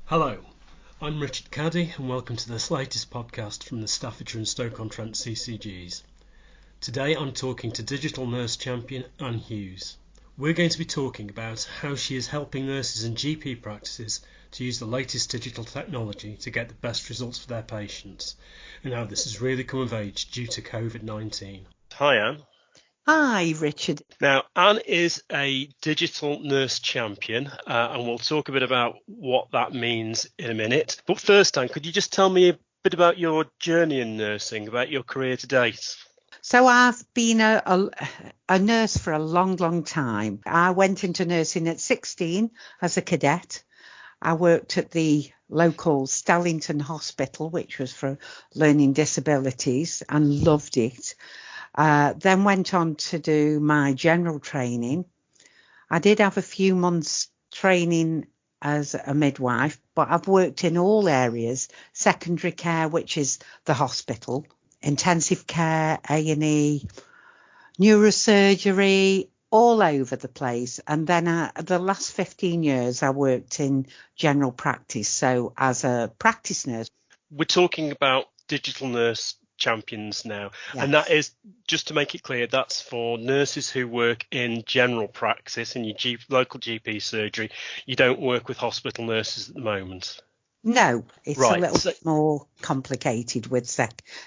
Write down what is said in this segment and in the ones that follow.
Hello, I'm Richard Caddy and welcome to this latest podcast from the Staffordshire and Stoke-on-Trent CCGs. Today I'm talking to digital nurse champion Anne Hughes. We're going to be talking about how she is helping nurses and GP practices to use the latest digital technology to get the best results for their patients, and how this has really come of age due to COVID-19. Hi Anne. Hi, Richard. Now, Anne is a digital nurse champion, and we'll talk a bit about what that means in a minute. But first, Anne, could you just tell me a bit about your journey in nursing, about your career to date? So I've been a nurse for a long time. I went into nursing at 16 as a cadet. I worked at the local Stellington Hospital, which was for learning disabilities, and loved it. Then went on to do my general training. I did have a few months training as a midwife, but I've worked in all areas: secondary care, which is the hospital, intensive care, A&E, neurosurgery, all over the place. And then the last 15 years I worked in general practice, so as a practice nurse. We're talking about digital nurse champions now, yes. And that is, just to make it clear, that's for nurses who work in general practice in your local GP surgery. You don't work with hospital nurses at the moment. No, it's right. A little bit more complicated with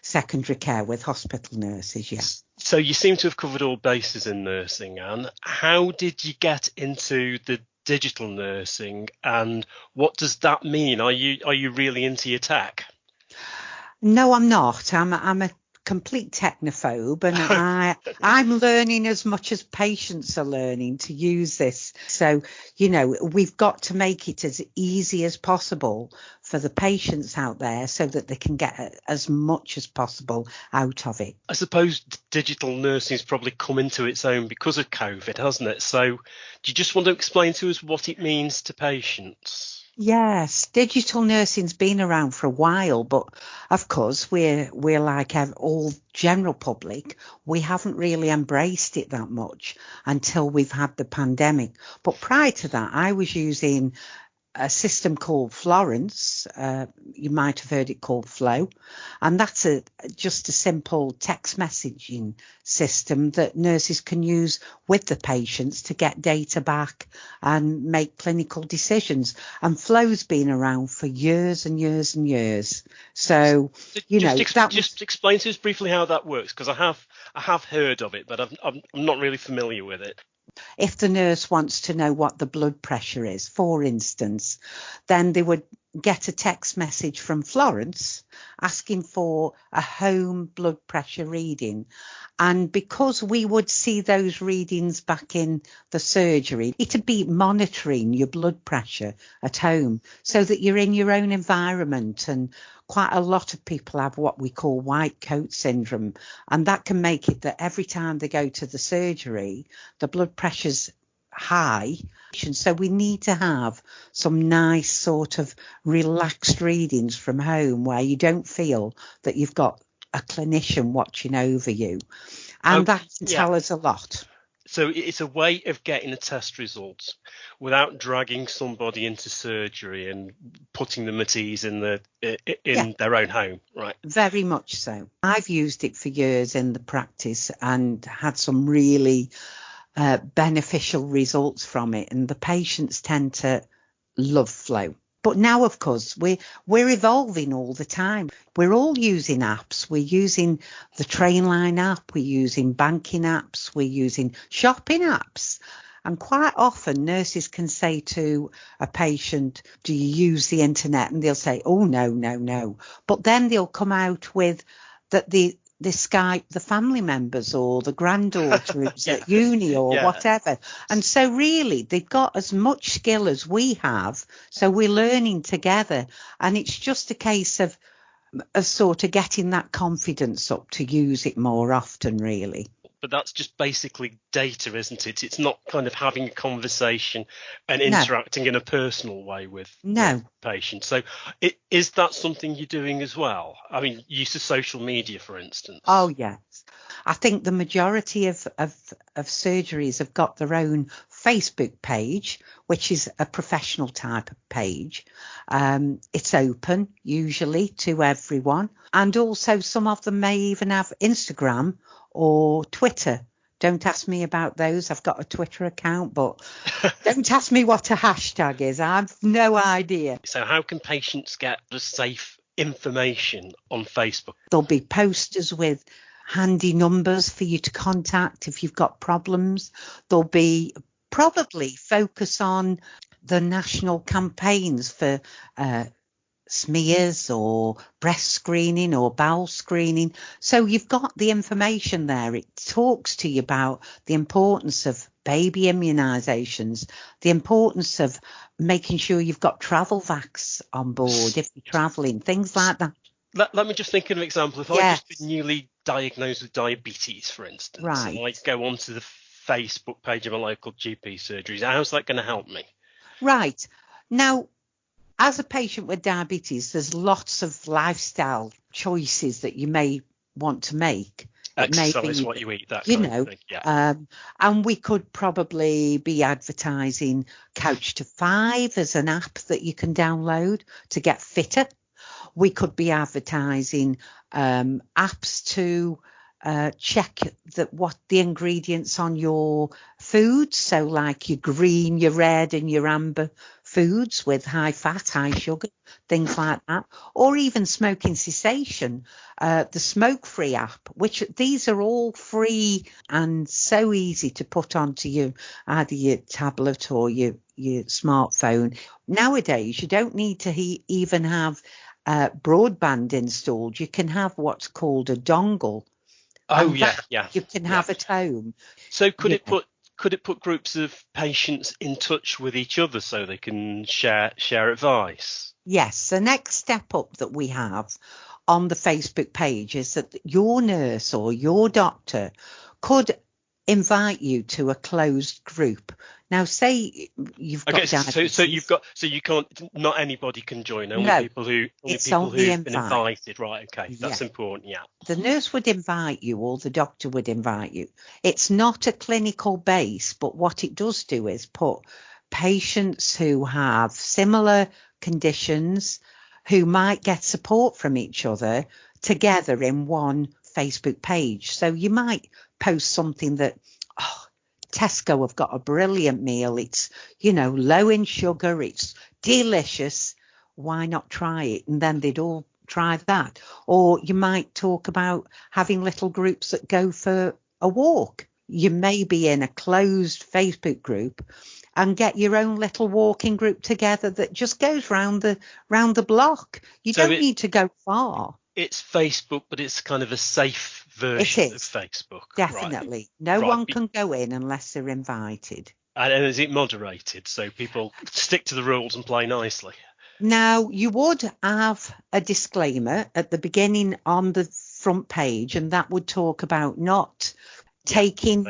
secondary care with hospital nurses, yes. So you seem to have covered all bases in nursing, Anne. How did you get into the digital nursing, and what does that mean? Are you really into your tech? No, I'm not. I'm a complete technophobe, and I'm learning as much as patients are learning to use this. So, we've got to make it as easy as possible for the patients out there so that they can get as much as possible out of it. I suppose digital nursing has probably come into its own because of COVID, hasn't it? So do you just want to explain to us what it means to patients? Yes, digital nursing's been around for a while, but of course we're like all general public. We haven't really embraced it that much until we've had the pandemic. But prior to that, I was using a system called Florence. You might have heard it called Flow, and that's just a simple text messaging system that nurses can use with the patients to get data back and make clinical decisions. And Flow's been around for years and years and years. So just explain to us briefly how that works, because I have heard of it, but I'm not really familiar with it. If the nurse wants to know what the blood pressure is, for instance, then they would get a text message from Florence asking for a home blood pressure reading. And because we would see those readings back in the surgery, it'd be monitoring your blood pressure at home so that you're in your own environment. And quite a lot of people have what we call white coat syndrome, and that can make it that every time they go to the surgery, the blood pressure's high. So we need to have some nice sort of relaxed readings from home where you don't feel that you've got a clinician watching over you. And that can tell us a lot. So it's a way of getting the test results without dragging somebody into surgery and putting them at ease in their own home, right? Very much so. I've used it for years in the practice and had some really beneficial results from it, and the patients tend to love Flow. But now, of course, we're evolving all the time. We're all using apps. We're using the Trainline app. We're using banking apps. We're using shopping apps. And quite often nurses can say to a patient, do you use the internet? And they'll say, oh, no. But then they'll come out with that they Skype the family members or the granddaughter who's at uni or whatever. And so really they've got as much skill as we have. So we're learning together. And it's just a case of sort of getting that confidence up to use it more often, really. But that's just basically data, isn't it? It's not kind of having a conversation and interacting in a personal way with patients. So is that something you're doing as well? I mean, use of social media, for instance. Oh, yes. I think the majority of surgeries have got their own Facebook page, which is a professional type of page. It's open usually to everyone. And also some of them may even have Instagram or Twitter. Don't ask me about those. I've got a Twitter account, but don't ask me what a hashtag is. I've no idea. So how can patients get the safe information on Facebook? There'll be posters with handy numbers for you to contact if you've got problems. There'll be probably focus on the national campaigns for smears or breast screening or bowel screening. So you've got the information there. It talks to you about the importance of baby immunisations, the importance of making sure you've got travel vax on board if you're travelling, things like that. Let me just think of an example. If I've just been newly diagnosed with diabetes, for instance, right, and I go onto the Facebook page of a local GP surgery, how's that going to help me? Right. Now, as a patient with diabetes, there's lots of lifestyle choices that you may want to make. Exercise, what you eat, that kind of thing. Yeah. And we could probably be advertising Couch to 5 as an app that you can download to get fitter. We could be advertising apps to check what the ingredients on your foods, so like your green, your red and your amber foods with high fat, high sugar, things like that, or even smoking cessation, the smoke-free app, which these are all free and so easy to put onto either your tablet or your smartphone. Nowadays, you don't need to even have broadband installed. You can have what's called a dongle. Oh, yeah. You can have at home. So could it put groups of patients in touch with each other so they can share advice? Yes. The next step up that we have on the Facebook page is that your nurse or your doctor could invite you to a closed group. Now, say you've got diabetes. So you can't. Not anybody can join. Only people who've been invited. Right. Okay. That's important. Yeah. The nurse would invite you, or the doctor would invite you. It's not a clinical base, but what it does do is put patients who have similar conditions, who might get support from each other, together in one Facebook page. So you might post something that, Tesco have got a brilliant meal. It's, low in sugar. It's delicious. Why not try it? And then they'd all try that. Or you might talk about having little groups that go for a walk. You may be in a closed Facebook group and get your own little walking group together that just goes round the block. You don't need to go far. It's Facebook, but it's kind of a safe version of Facebook. Definitely. Right. No one can go in unless they're invited. And is it moderated so people stick to the rules and play nicely? Now, you would have a disclaimer at the beginning on the front page, and that would talk about not taking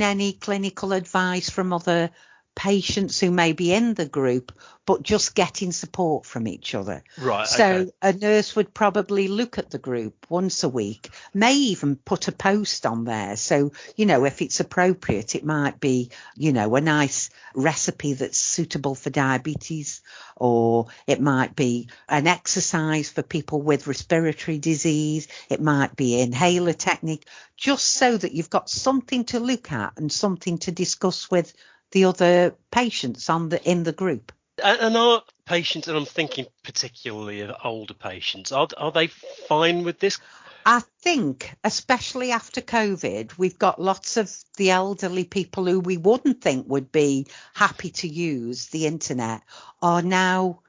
any clinical advice from other patients who may be in the group, but just getting support from each other. Right. So a nurse would probably look at the group once a week, may even put a post on there. So, if it's appropriate, it might be, a nice recipe that's suitable for diabetes, or it might be an exercise for people with respiratory disease. It might be inhaler technique, just so that you've got something to look at and something to discuss with the other patients in the group. And are patients, and I'm thinking particularly of older patients, are they fine with this? I think, especially after COVID, we've got lots of the elderly people who we wouldn't think would be happy to use the internet are now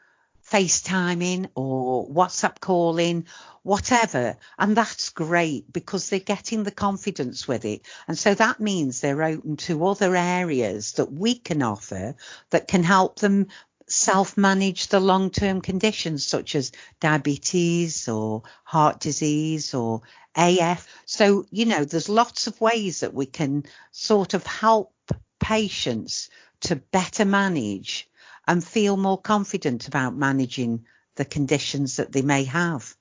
FaceTiming or WhatsApp calling, whatever. And that's great because they're getting the confidence with it. And so that means they're open to other areas that we can offer that can help them self-manage the long-term conditions such as diabetes or heart disease or AF. So, there's lots of ways that we can sort of help patients to better manage and feel more confident about managing the conditions that they may have.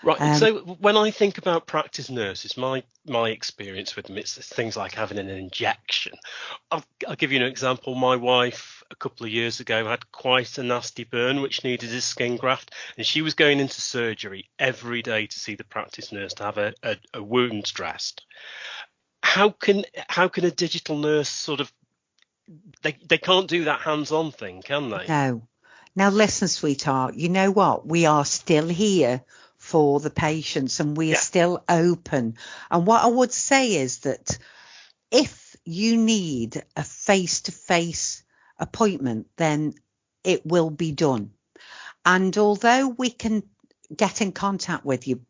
Right. So when I think about practice nurses, my experience with them, it's things like having an injection. I'll give you an example. My wife, a couple of years ago, had quite a nasty burn which needed a skin graft, and she was going into surgery every day to see the practice nurse to have a wound dressed. How can a digital nurse sort of they can't do that hands-on thing, can they? No. Now listen, sweetheart, you know what? We are still here for the patients and we are still open. And what I would say is that if you need a face-to-face appointment, then it will be done. And although we can get in contact with you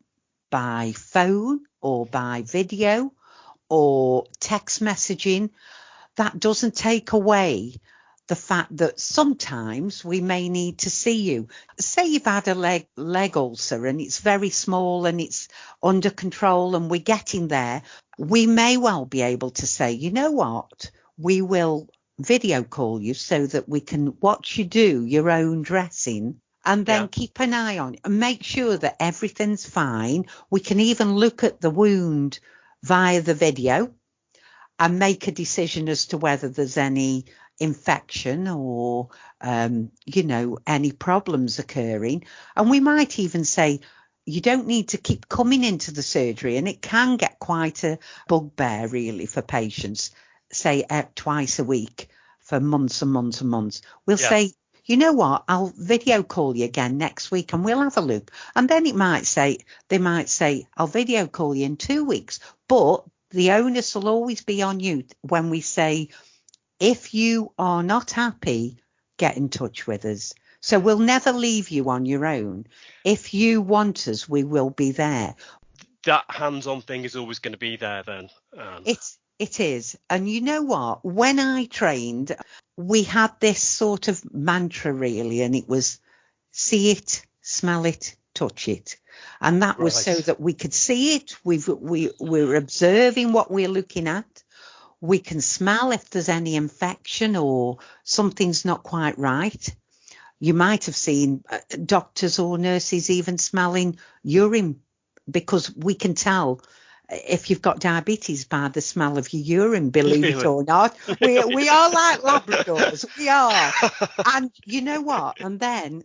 by phone or by video or text messaging, that doesn't take away the fact that sometimes we may need to see you. Say you've had a leg ulcer and it's very small and it's under control and we're getting there. We may well be able to say, you know what, we will video call you so that we can watch you do your own dressing and then keep an eye on it and make sure that everything's fine. We can even look at the wound via the video and make a decision as to whether there's any infection or, any problems occurring. And we might even say, you don't need to keep coming into the surgery. And it can get quite a bugbear, really, for patients, say twice a week for months and months and months. We'll say, you know what, I'll video call you again next week and we'll have a look. And then they might say, I'll video call you in 2 weeks. But the onus will always be on you when we say, if you are not happy, get in touch with us. So we'll never leave you on your own. If you want us, we will be there. That hands-on thing is always going to be there then. It is. And you know what? When I trained, we had this sort of mantra really, and it was see it, smell it, touch it. And that was so that we could see it. We're observing what we're looking at. We can smell if there's any infection or something's not quite right. You might have seen doctors or nurses even smelling urine because we can tell if you've got diabetes by the smell of your urine, believe it or not. We are like Labradors. We are. And you know what? And then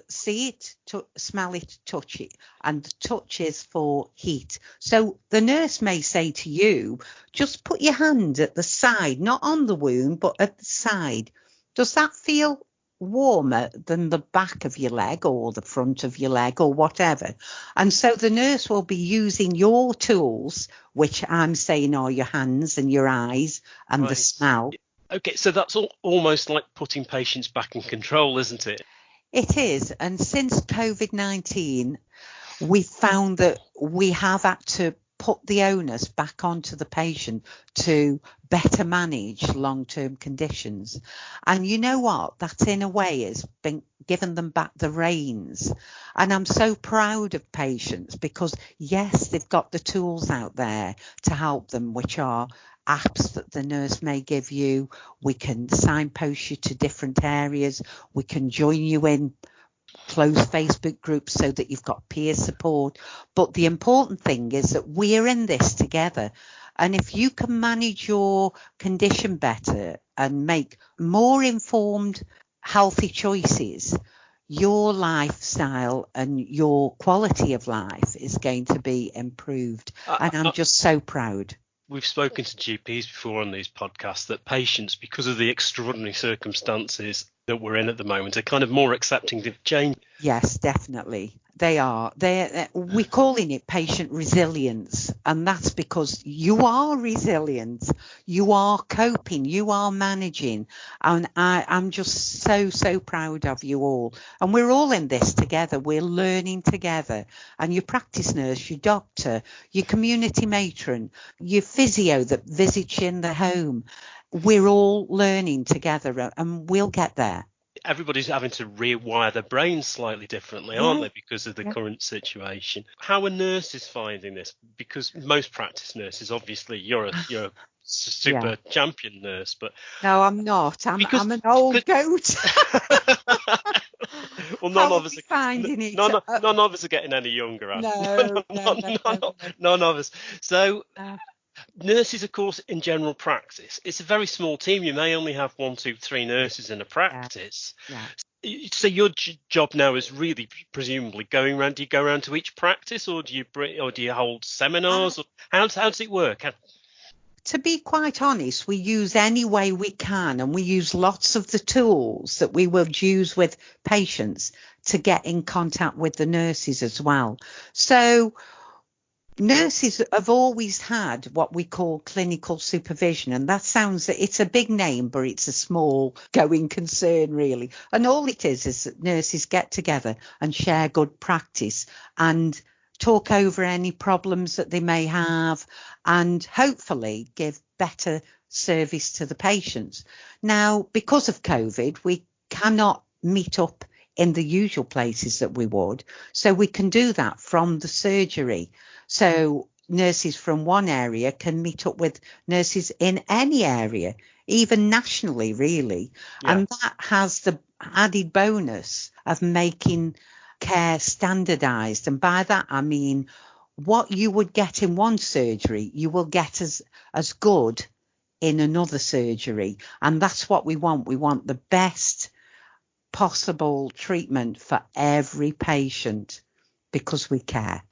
see it, smell it, touch it. And the touch is for heat. So the nurse may say to you, just put your hand at the side, not on the wound, but at the side. Does that feel warmer than the back of your leg or the front of your leg or whatever? And so the nurse will be using your tools, which I'm saying are your hands and your eyes and the smell. Okay, so that's almost like putting patients back in control, isn't it? It is. And since COVID-19, we found that we have had to put the onus back onto the patient to better manage long-term conditions. And you know what? That in a way has been giving them back the reins. And I'm so proud of patients because, yes, they've got the tools out there to help them, which are apps that the nurse may give you. We can signpost you to different areas. We can join you in close Facebook groups so that you've got peer support. But the important thing is that we're in this together. And if you can manage your condition better and make more informed, healthy choices, your lifestyle and your quality of life is going to be improved. And I'm just so proud. We've spoken to GPs before on these podcasts that patients, because of the extraordinary circumstances that we're in at the moment, are kind of more accepting of change. Yes, definitely. They are. We're calling it patient resilience. And that's because you are resilient. You are coping. You are managing. And I'm just so proud of you all. And we're all in this together. We're learning together. And your practice nurse, your doctor, your community matron, your physio that visits you in the home. We're all learning together and we'll get there. Everybody's having to rewire their brains slightly differently, aren't they, because of the current situation? How are nurses finding this? Because most practice nurses, obviously, you're a super champion nurse, but no, I'm not. I'm an old goat. Well, none of us are getting any younger. No, None of us. So nurses, of course, in general practice, it's a very small team. You may only have 1, 2, 3 nurses in a practice. Yeah. So your job now is really presumably going around. Do you go around to each practice, or do you hold seminars? Or how does it work? To be quite honest, we use any way we can, and we use lots of the tools that we will use with patients to get in contact with the nurses as well. So nurses have always had what we call clinical supervision, and that it's a big name, but it's a small going concern really. And all it is that nurses get together and share good practice and talk over any problems that they may have and hopefully give better service to the patients. Now, because of COVID, we cannot meet up in the usual places that we would, so we can do that from the surgery. So nurses from one area can meet up with nurses in any area, even nationally, really. Yeah. And that has the added bonus of making care standardized. And by that, I mean what you would get in one surgery, you will get as good in another surgery. And that's what we want. We want the best possible treatment for every patient because we care.